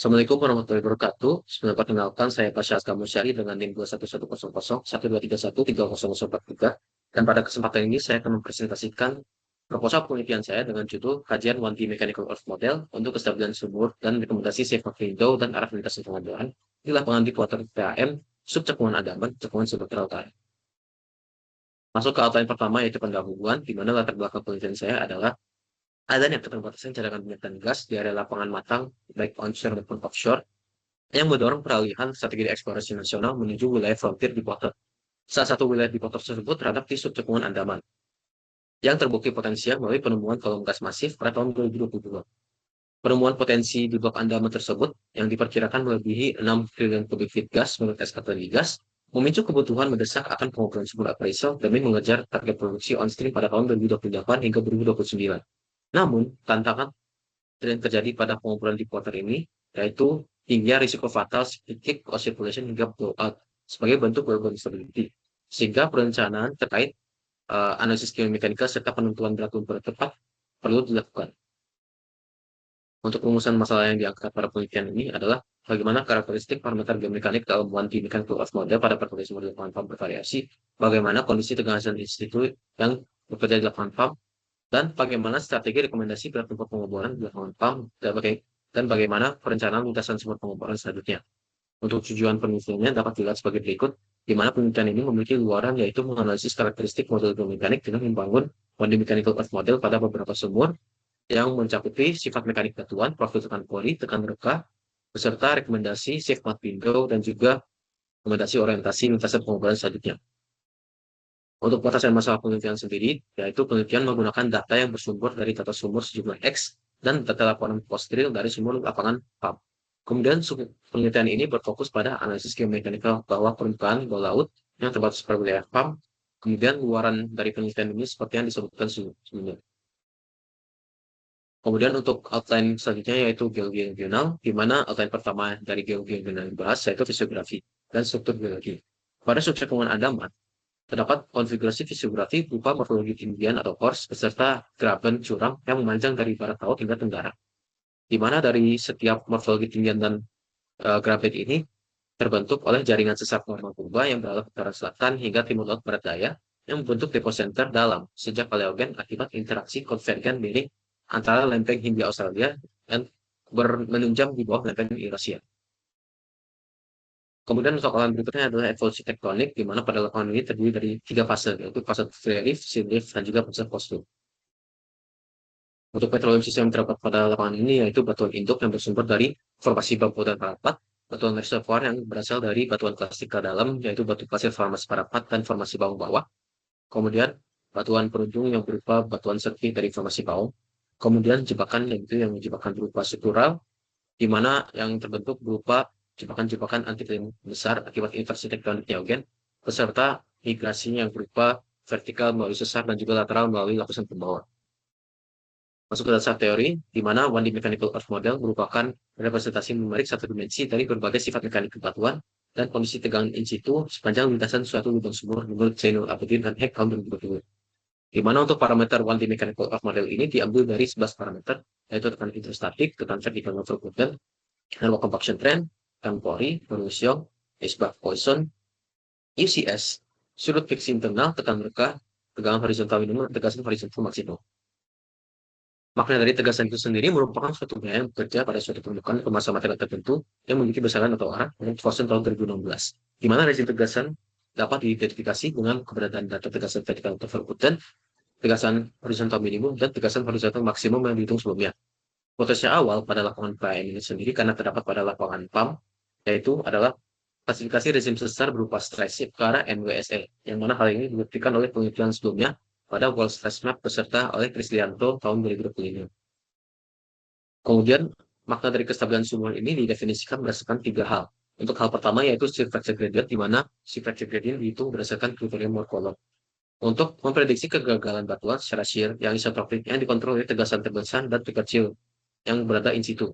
Assalamualaikum warahmatullahi wabarakatuh. Sebelum perkenalkan, saya Pasha Azka Musyari dengan NIM 211001231300043. Dan pada kesempatan ini saya akan mempresentasikan proposal penelitian saya dengan judul Kajian 1D Mechanical Earth Model untuk kestabilan sumur dan rekomendasi safe window dan arah lintasan pengaduan di lapangan di Water PAM, subcekungan Andaman, cekungan Sumatera Utara. Masuk ke outline pertama yaitu pendahuluan, di mana latar belakang penelitian saya adalah adanya keterbatasan cadangan minyak dan gas di area lapangan matang, baik onshore maupun offshore, yang mendorong peralihan strategi eksplorasi nasional menuju wilayah frontier di water. Salah satu wilayah di water tersebut terhadap di subcekungan Andaman, yang terbukti potensial melalui penemuan kolom gas masif pada tahun 2022. Penemuan potensi di blok Andaman tersebut, yang diperkirakan melebihi 6 triliun kubik feet gas menurut SKT Migas, memicu kebutuhan mendesak akan pengumpulan sumber appraisal demi mengejar target produksi on-stream pada tahun 2028 hingga 2029. Namun, tantangan yang terjadi pada pengumpulan di water ini, yaitu tingginya risiko fatal kick oscillation hingga blowout sebagai bentuk gangguan stability, sehingga perencanaan terkait analisis geomekanika serta penentuan berat sumber tepat perlu dilakukan. Untuk rumusan masalah yang diangkat pada penelitian ini adalah bagaimana karakteristik parameter geomekanik dalam 1D mechanical earth model pada perkembangan model lapangan pump bervariasi, bagaimana kondisi tegangan institut yang bekerja di lapangan pump, dan bagaimana strategi rekomendasi berat sumber pengeboran di lapangan pump, dan bagaimana perencanaan lintasan sumber pengeboran selanjutnya. Untuk tujuan penelitiannya dapat dilihat sebagai berikut, di mana penelitian ini memiliki luaran yaitu menganalisis karakteristik model geomekanik dengan membangun 1D mechanical earth model pada beberapa sumur yang mencakupi sifat mekanik batuan, profil tekan pori, tekan reka, beserta rekomendasi safe mud window dan juga rekomendasi orientasi lintasan pengeboran selanjutnya. Untuk batasan masalah penelitian sendiri, yaitu penelitian menggunakan data yang bersumber dari data sumur sejumlah X dan data laporan post-drill dari sumur lapangan pump. Kemudian penelitian ini berfokus pada analisis geomekanikal bawah permukaan bawah laut yang terbatas pada wilayah pump. Kemudian luaran dari penelitian ini seperti yang disebutkan sebelumnya. Kemudian untuk outline selanjutnya yaitu geologi regional, di mana outline pertama dari geologi regional yang dibahas yaitu fisiografi dan struktur geologi. Pada subcekungan Andaman, terdapat konfigurasi fisiografi berupa morfologi tinggian atau kors beserta graben curam yang memanjang dari barat laut hingga tenggara. Di mana dari setiap morfologi tinggian dan graben ini terbentuk oleh jaringan sesar normal purba yang berada ke utara selatan hingga timur laut barat daya yang membentuk deposenter dalam sejak Paleogen akibat interaksi konvergen miring antara lempeng Hindia Australia dan menunjam di bawah lempeng Eurasia. Kemudian soalan berikutnya adalah evolusi tektonik, di mana pada lapangan ini terdiri dari 3 fase, yaitu fase relief, sea lift, dan juga fase post-lift. Untuk petroleum sistem yang terdapat pada lapangan ini yaitu batuan induk yang bersumber dari formasi bambu dan parapat, batuan reservoir yang berasal dari batuan klasika dalam, yaitu batu pasir formasi parapat dan formasi baung bawah. Kemudian batuan penunjung yang berupa batuan serpih dari formasi baung. Kemudian jebakan yaitu yang jebakan berupa struktural, di mana yang terbentuk berupa jebakan-jebakan antiklim besar akibat inversi tektonik neogen, beserta migrasinya yang berupa vertikal melalui sesar dan juga lateral melalui lapisan pembawah. Masuk ke dasar teori, di mana 1D Mechanical Earth Model merupakan representasi numerik satu dimensi dari berbagai sifat mekanik kebatuan dan kondisi tegangan in situ sepanjang lintasan suatu lubang sumur menurut Zainul Abidin dan Heck tahun 2020. Di mana untuk parameter 1D Mechanical Earth Model ini diambil dari 11 parameter, yaitu tekanan hidrostatik, tekanan vertikal overburden, low compaction trend, tekanan pori, volume, H-bar Poisson, UCS, sudut fiksi internal, tekanan reka, tegangan horizontal minimum, tegasan horizontal maksimum. Makna dari tegasan itu sendiri merupakan suatu gaya yang bekerja pada suatu permukaan kemasan material tertentu yang memiliki besaran atau arah menurut Forsen tahun 2016, di mana rezim tegasan dapat diidentifikasi dengan keberadaan data tegasan vertikal overburden, tegasan horizontal minimum, dan tegasan horizontal maksimum yang dihitung sebelumnya. Potensi awal pada lapangan PAM ini sendiri karena terdapat pada lapangan PAM, yaitu adalah klasifikasi rezim sesar berupa stress shift ke arah NWSL, yang mana hal ini dibuktikan oleh penelitian sebelumnya pada World Stress Map beserta oleh Krislianto tahun 2025. Kemudian, makna dari kestabilan sumur ini didefinisikan berdasarkan 3 hal. Untuk hal pertama yaitu shear fracture gradient, di mana shear fracture gradient dihitung berdasarkan kriteria Morkolov. Untuk memprediksi kegagalan batuan secara shear yang isotropik yang dikontrol oleh tegasan terbesar dan terkecil yang berada in situ.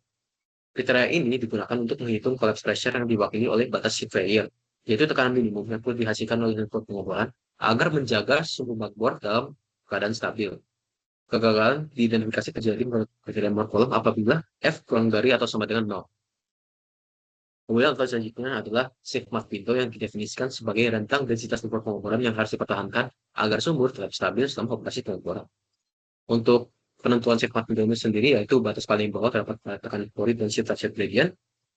Kriteria ini digunakan untuk menghitung collapse pressure yang diwakili oleh batas shear failure, yaitu tekanan minimum yang perlu dihasilkan oleh network pengeboran agar menjaga sumur backbore dalam keadaan stabil. Kegagalan diidentifikasi terjadi menurut kriteria Morkolov apabila F kurang dari atau sama dengan 0. Kemudian level selanjutnya adalah safe mark window yang didefinisikan sebagai rentang densitas sumber pengeboran yang harus dipertahankan agar sumur tetap stabil selama operasi pengeboran. Untuk penentuan safe mark window sendiri yaitu batas paling bawah terdapat pada tekanan fluid dan shear fracture gradient,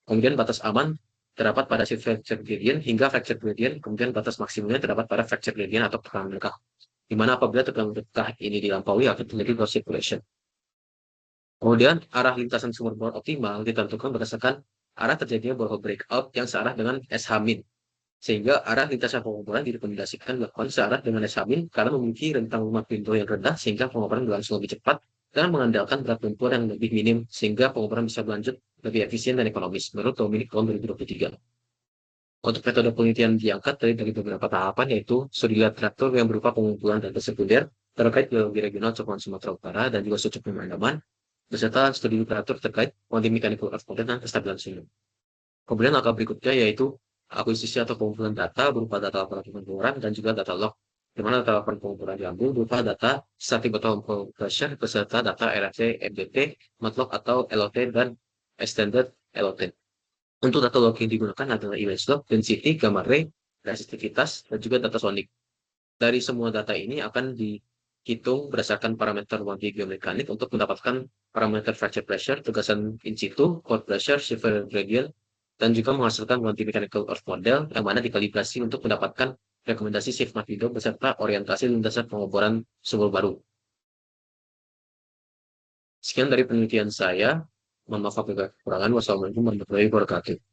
kemudian batas aman terdapat pada shear fracture gradient hingga fracture gradient, kemudian batas maksimumnya terdapat pada fracture gradient atau tekanan berkah. Di mana apabila tekanan berkah ini dilampaui akan terjadi cross circulation. Kemudian arah lintasan sumur bor optimal ditentukan berdasarkan arah terjadinya borehole breakout yang searah dengan SH-min. Sehingga arah lintasan pengeboran direkomendasikan dilakukan searah dengan SH-min karena memiliki rentang lumak pintu yang rendah sehingga pengeboran berlangsung lebih cepat dan mengandalkan berat lumpur yang lebih minim sehingga pengeboran bisa berlanjut lebih efisien dan ekonomis menurut Dominic tahun 2023. Untuk metode penelitian diangkat dari beberapa tahapan yaitu studi literatur yang berupa pengumpulan data sekunder terkait geologi regional Copan Sumatera Utara dan juga Sucuk Andaman beserta studi literatur terkait quantum mechanical earth model dan kestabilan sumur. Kemudian langkah berikutnya yaitu akuisisi atau pengumpulan data berupa data laporan pengukuran dan juga data log, di mana data laporan pengukuran diambil berupa data static bottom pressure beserta data RFC, MDT, MATLAB atau LOT dan extended LOT. Untuk data log yang digunakan adalah image log, density, gamma ray, resistivitas, dan juga data sonic. Dari semua data ini akan dihitung berdasarkan parameter quantity geomekanik untuk mendapatkan parameter fracture pressure, tegasan in situ, core pressure, shift gradient, dan juga menghasilkan quantum mechanical earth model yang mana dikalibrasi untuk mendapatkan rekomendasi safe mark window beserta orientasi lintasan pengeboran sumur baru. Sekian dari penelitian saya. Mohon maaf apabila kekurangan. Wassalamualaikum warahmatullahi wabarakatuh.